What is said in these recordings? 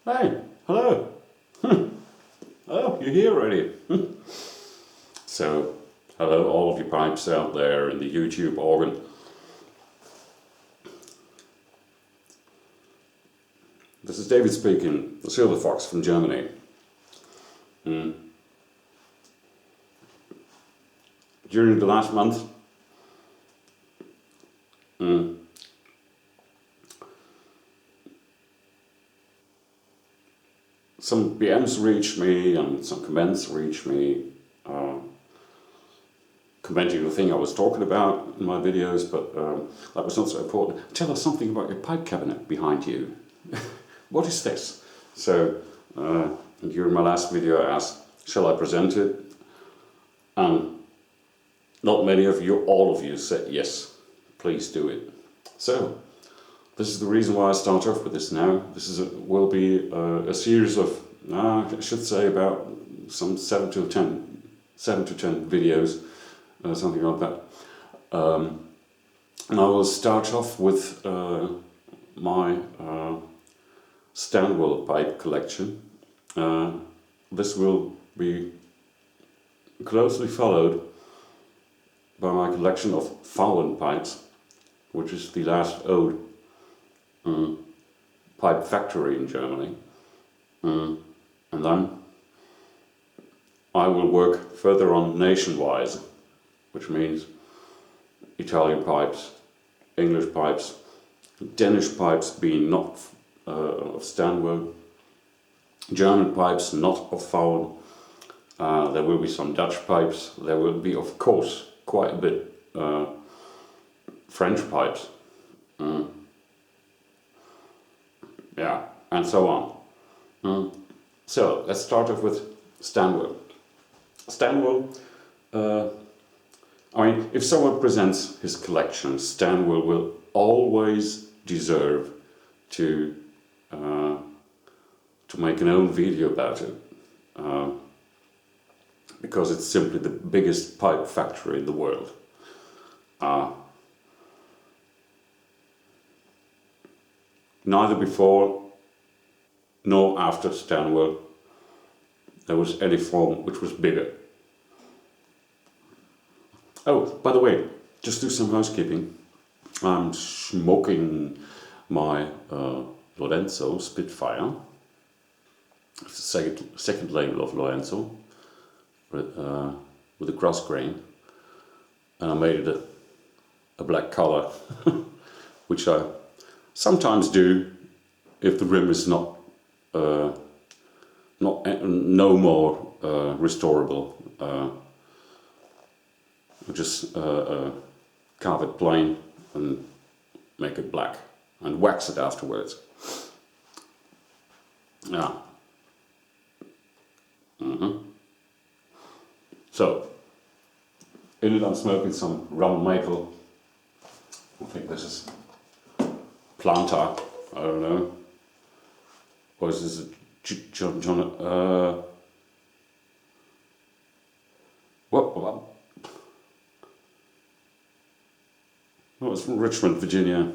Hey, hello. Oh, you're here already. So, hello all of you pipes out there in the YouTube organ. This is David speaking, the silverfox from Germany. During the last month, some PMs reached me and some comments reached me, commenting the thing I was talking about in my videos, but that was not so important. Tell us something about your pipe cabinet behind you. What is this? So, during my last video I asked, shall I present it? And not many of you, all of you said yes, please do it. So, this is the reason why I start off with this now. This will be a series of, I should say, about some 7 to 10 videos, something like that. And I will start off with my Stanwell pipe collection. This will be closely followed by my collection of Fallen pipes, which is the last old pipe factory in Germany. And then I will work further on nation-wise, which means Italian pipes, English pipes, Danish pipes being not of Stanwell, German pipes not of Fallen. There will be some Dutch pipes. There will be, of course, quite a bit French pipes. Yeah, and so on. So let's start off with Stanwell. Stanwell, I mean, if someone presents his collection, Stanwell will always deserve to make an own video about it, because it's simply the biggest pipe factory in the world. Neither before nor after Stanwell there was any form which was bigger. Oh, by the way, just do some housekeeping. I'm smoking my Lorenzo Spitfire. It's the second label of Lorenzo with a cross grain, and I made it a black color, which I sometimes do if the rim is no more restorable. Just carve it plain and make it black and wax it afterwards. Yeah. So, in it I'm smoking some rum maple. I think this is Planta, I don't know. Or is this a what? Oh, it's from Richmond, Virginia.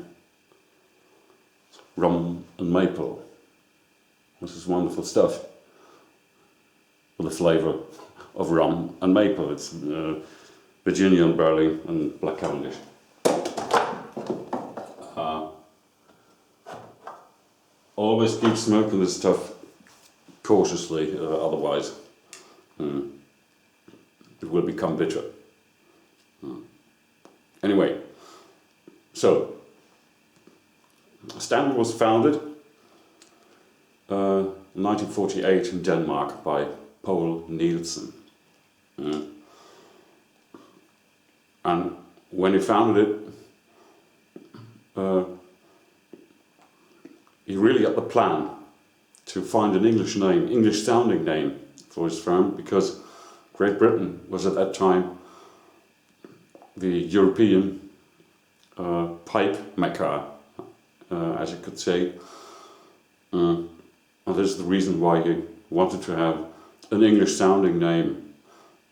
Rum and maple. This is wonderful stuff. With a flavour of rum and maple. It's Virginian barley and black Cavendish. Always keep smoking this stuff cautiously, otherwise it will become bitter. Anyway, so Stanwell was founded in 1948 in Denmark by Paula Nielsen. And when he founded it, he really had the plan to find an English sounding name for his firm, because Great Britain was at that time the European pipe mecca, as you could say. And this is the reason why he wanted to have an English sounding name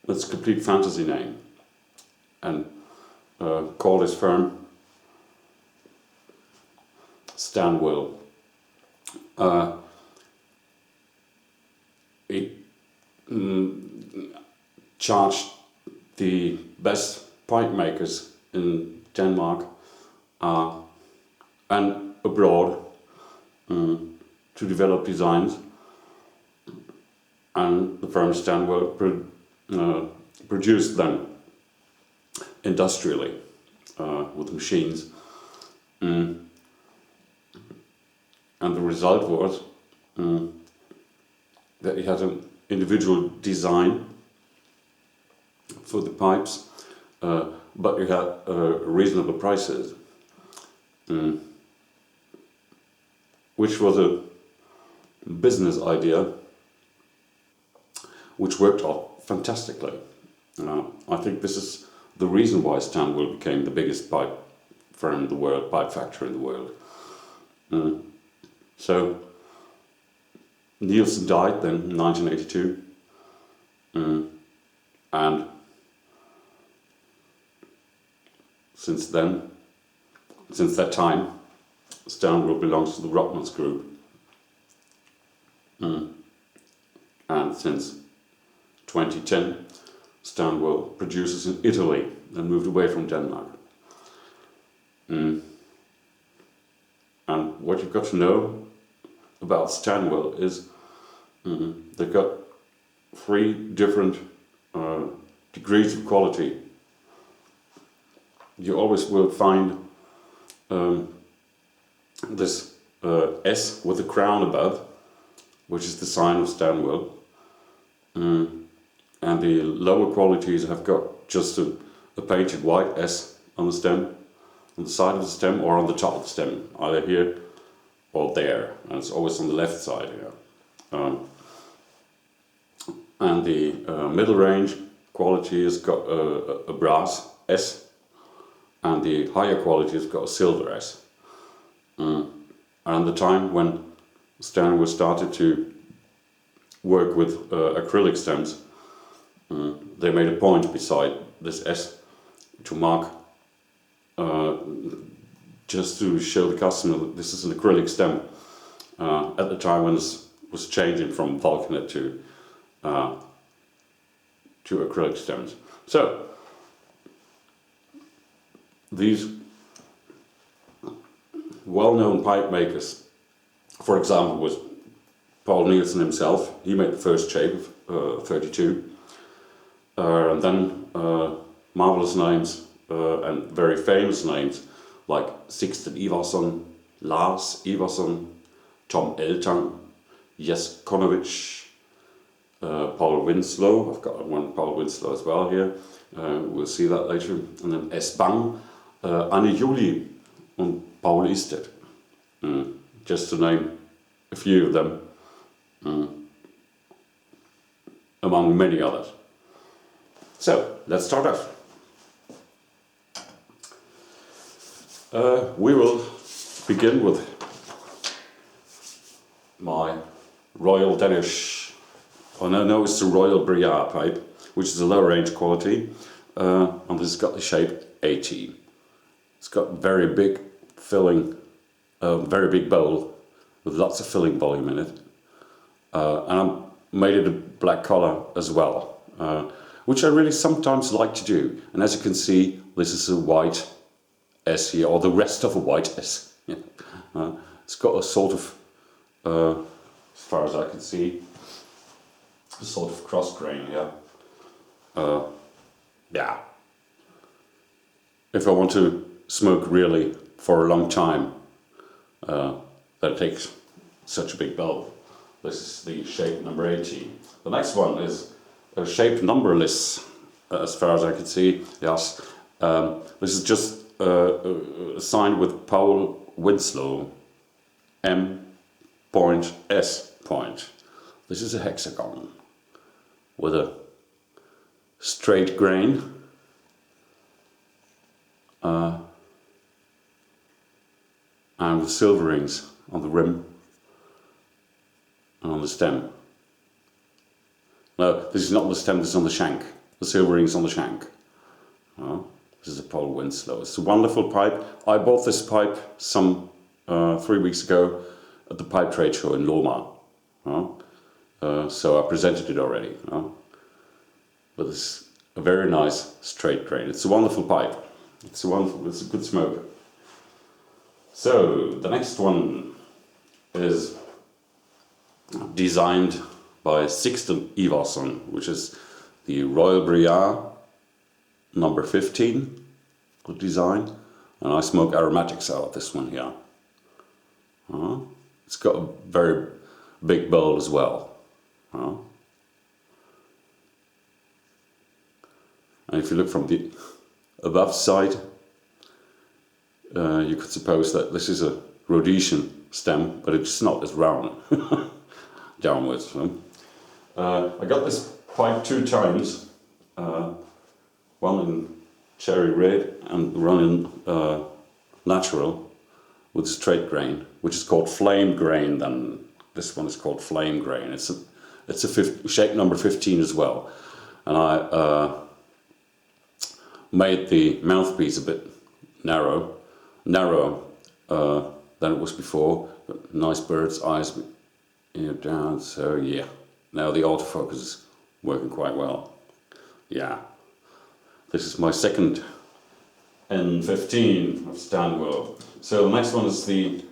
that's a complete fantasy name, and called his firm Stanwell. charged the best pipe makers in Denmark and abroad to develop designs, and the firm Stanwell produced them industrially with machines, and the result was that he had an individual design for the pipes, but you had reasonable prices, which was a business idea which worked out fantastically. I think this is the reason why Stanwell became the biggest pipe firm in the world, pipe factory in the world. So Nielsen died then in 1982, and since that time, Stanwell belongs to the Rottmans Group, and since 2010, Stanwell produces in Italy and moved away from Denmark. And what you've got to know about Stanwell is they've got 3 different degrees of quality. You always will find this S with a crown above, which is the sign of Stanwell. And the lower qualities have got just a painted white S on the stem, on the side of the stem or on the top of the stem, either here or there, and it's always on the left side here. And the middle range quality has got a brass S, and the higher quality has got a silver S. And the time when Stanwell started to work with acrylic stems, they made a point beside this S to mark, just to show the customer that this is an acrylic stem, at the time when this was changing from vulcanite to acrylic stems. So these well-known pipe makers, for example, was Paula Nielsen himself. He made the first shape of 32, and then marvelous names and very famous names like Sixten Ivarsson, Lars Ivarsson, Tom Eltang, Jes Konovic, Paul Winslow. I've got one Paul Winslow as well here. We'll see that later. And then S. Bang, Anne Julie, and Paul Isted. Just to name a few of them, among many others. So let's start off. We will begin with my Royal Denish, no, it's the Royal Briard pipe, which is a low range quality, and this has got the shape AT. It's got very big filling, very big bowl with lots of filling volume in it, and I made it a black collar as well, which I really sometimes like to do. And as you can see, this is a white S here, or the rest of a white S. It's got a sort of, as far as I can see, a sort of cross grain here. Yeah. If I want to smoke really for a long time, that takes such a big bulb. This is the shape number 18. The next one is a shape numberless, as far as I can see. Yes. This is just signed with Paul Winslow, M.S. point. This is a hexagon with a straight grain, and with silver rings on the rim and on the stem. No, this is not on the stem, this is on the shank. The silver rings on the shank. This is a Paul Winslow. It's a wonderful pipe. I bought this pipe some 3 weeks ago at the pipe trade show in Loma. so I presented it already. But it's a very nice straight grain. It's a wonderful pipe. It's a good smoker. So the next one is designed by Sixten Ivarsson, which is the Royal Briar number 15 design, and I smoke aromatics out of this one here. It's got a very big bowl as well. And if you look from the above side, you could suppose that this is a Rhodesian stem, but it's not, it's round downwards. I got this pipe 2 times, one in cherry red and one in natural with straight grain, which is called flame grain. Then this one is called flame grain. It's a shake number 15 as well, and I made the mouthpiece a bit narrower than it was before. Nice bird's eyes down. So yeah, now the autofocus is working quite well. Yeah, this is my second N15 of Stanwell. So the next one is the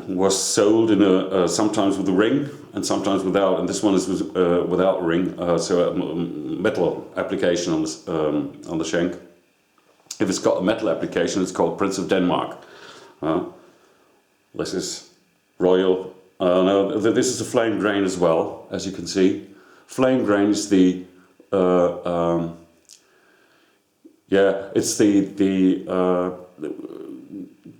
was sold in a sometimes with a ring and sometimes without, and this one is without a ring, so a metal application on the shank. If it's got a metal application, it's called Prince of Denmark. This is Royal. No, this is a flame grain as well, as you can see. Flame grain is the it's the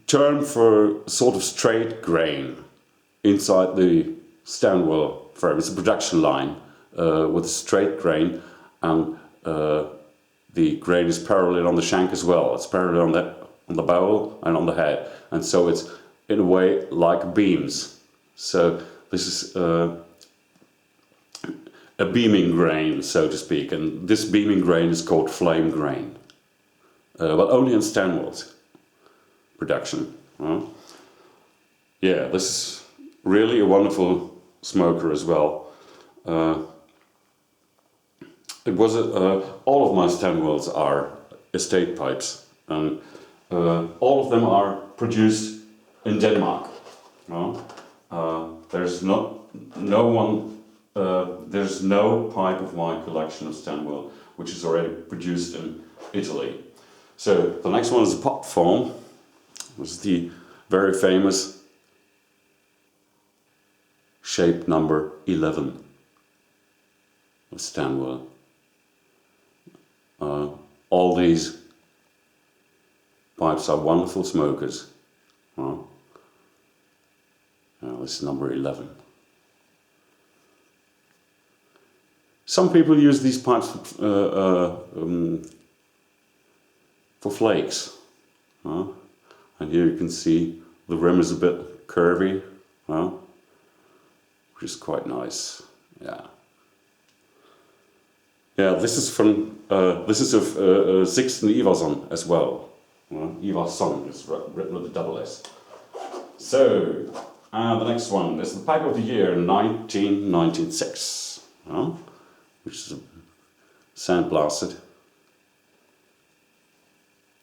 term for sort of straight grain inside the Stanwell frame. It's a production line with straight grain, and the grain is parallel on the shank as well. It's parallel on the bowl and on the head, and so it's in a way like beams. So this is a beaming grain, so to speak, and this beaming grain is called flame grain, but only in Stanwell's production. Yeah, this is really a wonderful smoker as well. It was all of my Stanwells are estate pipes, and all of them are produced in Denmark. There's there's no pipe of my collection of Stanwell which is already produced in Italy. So the next one is a pot form, which is the very famous shape number 11 of Stanwell. All these pipes are wonderful smokers. This is number 11. Some people use these pipes for flakes. And here you can see the rim is a bit curvy, which is quite nice. Yeah, this is from of Sixten Ivarsson as well. Ivarsson is written with a double S. So the next one is the pipe of the year 1996, which is sandblasted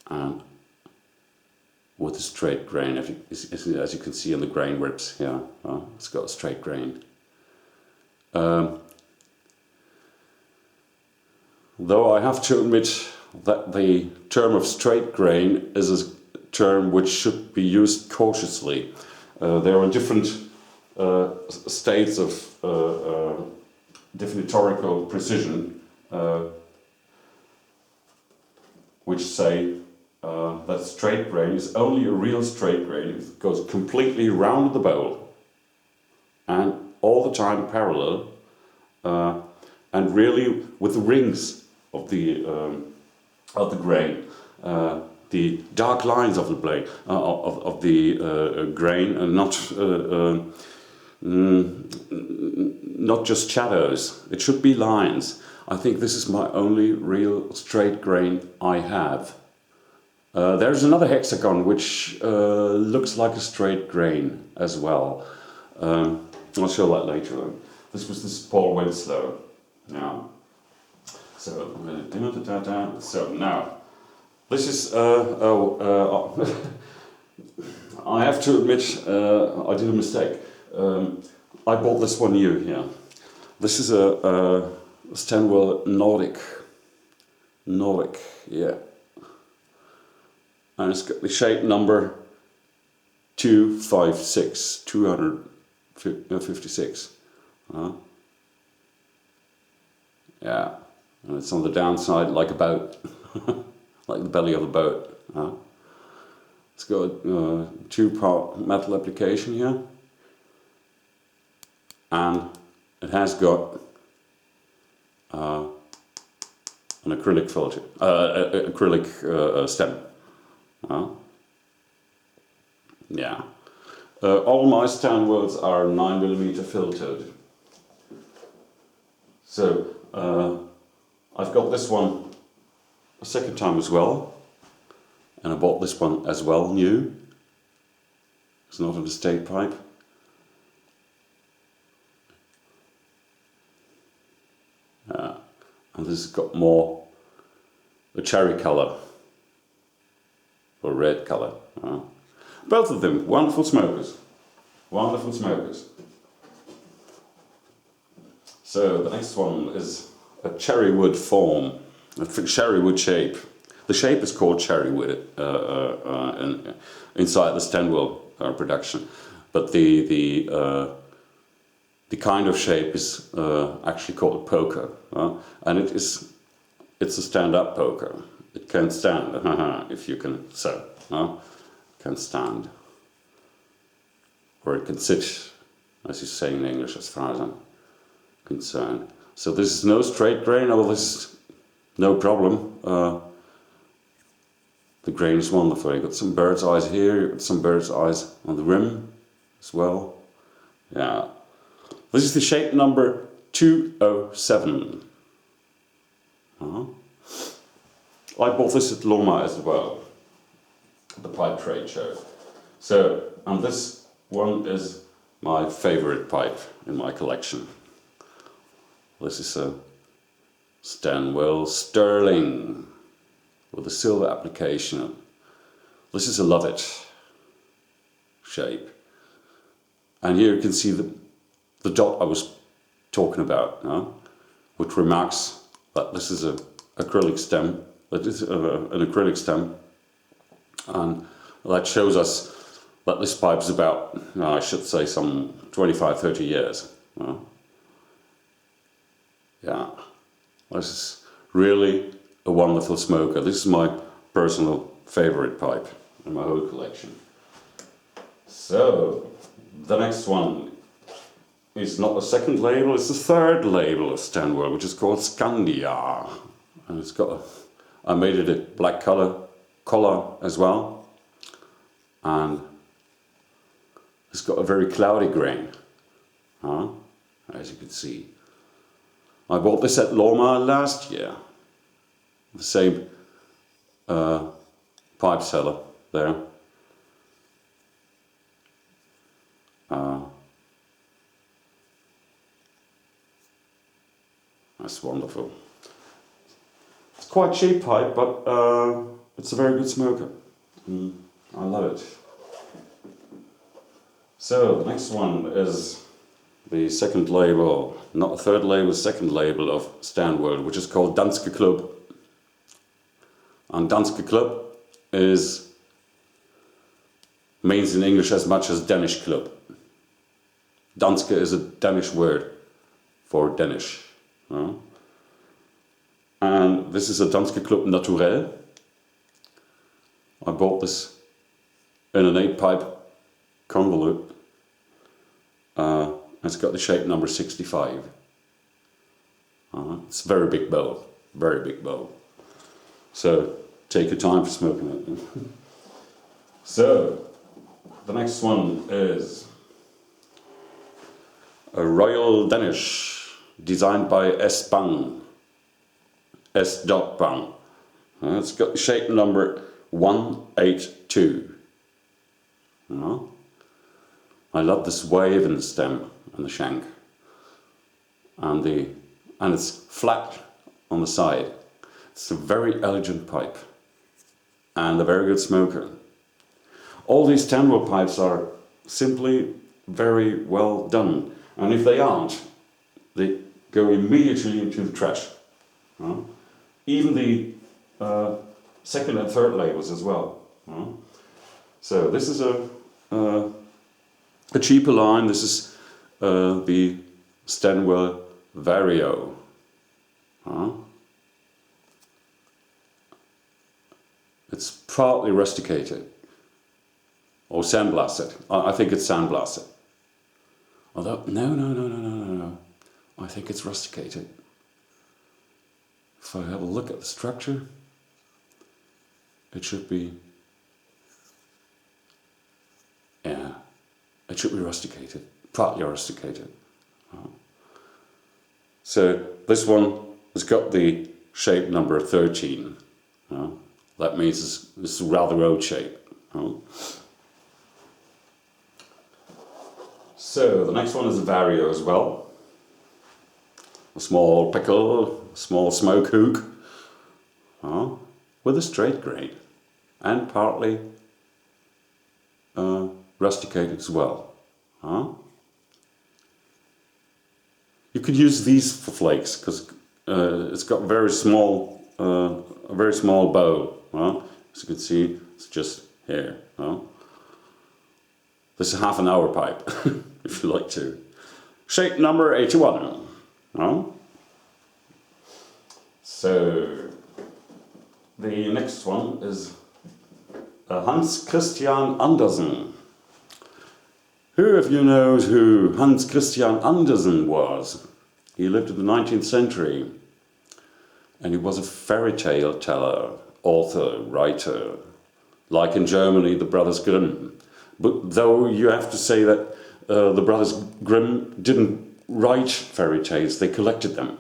and with a straight grain, as you can see in the grain rips here. It's got a straight grain. Though I have to admit that the term of straight grain is a term which should be used cautiously. There are different states of definitorial precision which say that straight grain is only a real straight grain if it goes completely around the bowl and all the time parallel, and really with the rings of the grain, the dark lines of the blade of the grain, and not just shadows. It should be lines. I think this is my only real straight grain I have. There's another hexagon which looks like a straight grain as well. I'll show that later on. This was this Paul Winslow. Now, so now this is I have to admit I did a mistake. I bought this one new here. This is a Stanwell Nordic, yeah. And it's got the shape number 256. Yeah, and it's on the downside like a boat, like the belly of a boat. It's got a two-part metal application here, and it has got an acrylic filter, stem. Yeah. All my Stanwells are 9mm filtered. So I've got this one a second time as well, and I bought this one as well new. It's not an estate pipe. And this has got more a cherry colour or red colour. Both of them wonderful smokers. Wonderful smokers. So the next one is a cherry wood form, a cherry wood shape. The shape is called cherry wood inside the Stanwell production, but the kind of shape is actually called poker, and it's a stand-up poker. It can stand, if you can so, can stand, or it can sit, as you say in English, as far as I'm concerned. So this is no straight grain. Oh, this is no problem. The grain is wonderful. You've got some bird's eyes here. You've got some bird's eyes on the rim as well. Yeah. This is the shape number 207. I bought this at Loma as well, the pipe trade show. So, and this one is my favorite pipe in my collection. This is a Stanwell Sterling with a silver application. This is a love it shape. And here you can see the dot I was talking about, which remarks that this is an acrylic stem. That is an acrylic stem, and that shows us that this pipe is about, I should say, some 25-30 years. Yeah, this is really a wonderful smoker. This is my personal favorite pipe in my whole collection. So, the next one is not a second label, it's the third label of Stanwell, which is called Scandia. And it's got I made it a black collar as well. And it's got a very cloudy grain, as you can see. I bought this at Loma last year. The same pipe seller there. That's wonderful. It's quite cheap pipe, but it's a very good smoker. I love it. So the next one is the second label, not the third label, second label of Stanwell, which is called Danske Club. And Danske Club means in English as much as Danish club. Danske is a Danish word for Danish. And this is a Danske Club Naturel. I bought this in an 8-pipe convolute. It's got the shape number 65. It's a very big bowl, very big bowl. So take your time for smoking it. So the next one is a Royal Danish, designed by S. Bang. It's got the shape number 182. I love this wave in the stem and the shank, and it's flat on the side. It's a very elegant pipe and a very good smoker. All these Stanwell pipes are simply very well done, and if they aren't, they go immediately into the trash. Even the second and third labels as well. So this is a cheaper line. This is the Stanwell Vario. It's partly rusticated or sandblasted. I think it's sandblasted. Although no. I think it's rusticated. If I have a look at the structure, it should be, yeah, it should be rusticated, partly rusticated. So this one has got the shape number 13. That means it's a rather old shape. So the next one is a Vario as well. A small pickle, small smoke hook, with a straight grain and partly rusticated as well. You could use these for flakes because it's got a very small bow. As you can see, it's just here. This is a half an hour pipe, if you like to. Shape number 81. So the next one is Hans Christian Andersen. Who of you knows who Hans Christian Andersen was? He lived in the 19th century, and he was a fairy tale teller, author, writer, like in Germany the Brothers Grimm. But though you have to say that the Brothers Grimm didn't write fairy tales, they collected them.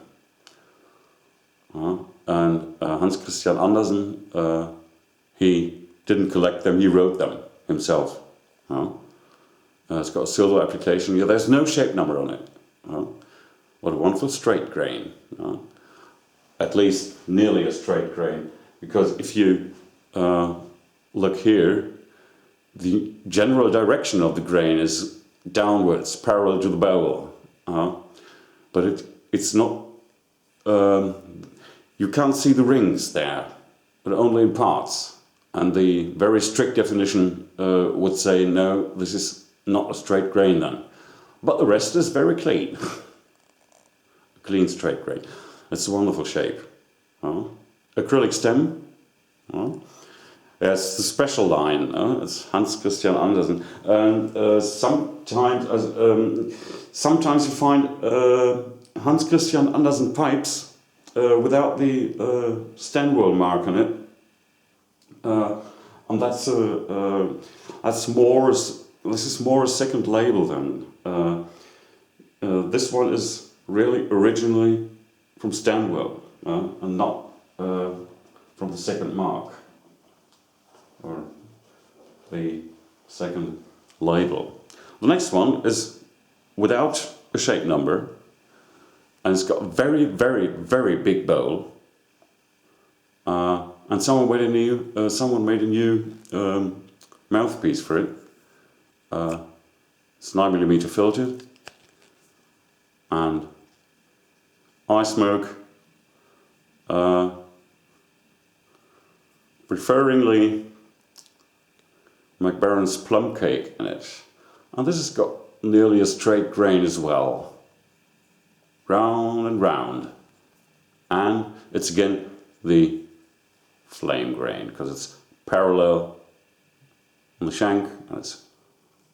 And Hans Christian Andersen, he didn't collect them, he wrote them himself. It's got a silver application. Yeah, there's no shape number on it. What a wonderful straight grain. At least nearly a straight grain, because if you look here, the general direction of the grain is downwards, parallel to the bowl. But it's not, you can't see the rings there, but only in parts. And the very strict definition would say, no, this is not a straight grain then. But the rest is very clean. A clean straight grain. It's a wonderful shape. Acrylic stem. It's the special line. It's Hans Christian Andersen. And sometimes you find Hans Christian Andersen pipes without the Stanwell mark on it. And that's more. This is more a second label then. This one is really originally from Stanwell and not from the second mark or the second label. The next one is without a shape number, and it's got a very, very, very big bowl. And someone made a new mouthpiece for it. It's 9mm filtered, and I smoke preferringly McBaron's plum cake in it, and this has got nearly a straight grain as well, round and round, and it's again the flame grain because it's parallel on the shank and it's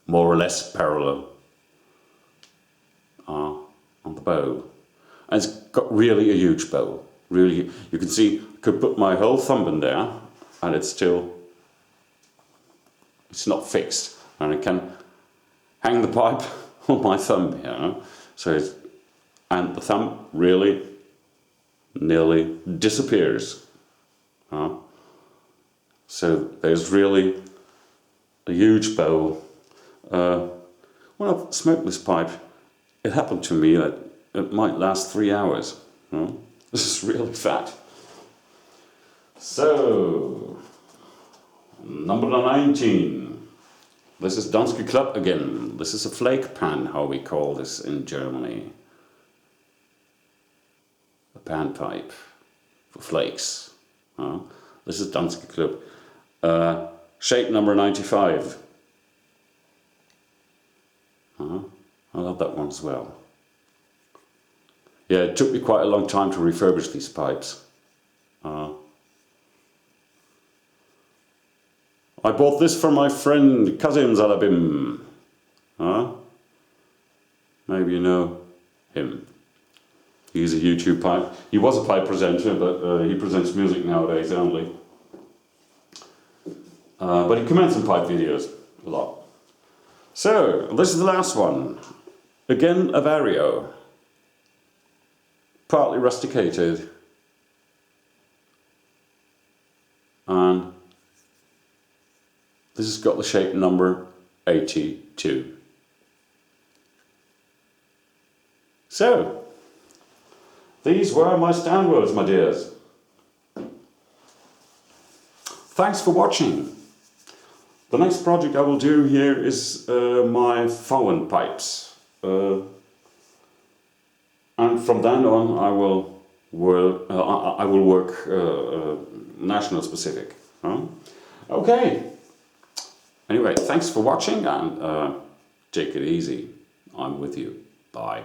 more or less parallel on the bow. And it's got really a huge bow. Really, you can see, I could put my whole thumb in there and it's not fixed. And I can hang the pipe on my thumb here. And the thumb really nearly disappears. So there's really a huge bowl. When I smoked this pipe, it happened to me that it might last 3 hours. You know? This is really fat. So, number 19. This is Danske Club again. This is a flake pan, how we call this in Germany. A pan pipe for flakes. This is Danske Club. Shape number 95. I love that one as well. Yeah, it took me quite a long time to refurbish these pipes. I bought this from my friend Kazim Zalabim. Maybe you know him. He's a YouTube pipe. He was a pipe presenter, but he presents music nowadays only. But he comments on pipe videos a lot. So, this is the last one. Again, a Vario. Partly rusticated. And this has got the shape number 82. So, these were my Stanwells, my dears. Thanks for watching. The next project I will do here is my Fowen pipes. And from then on I will work national specific. Okay. Anyway, thanks for watching and take it easy. I'm with you. Bye.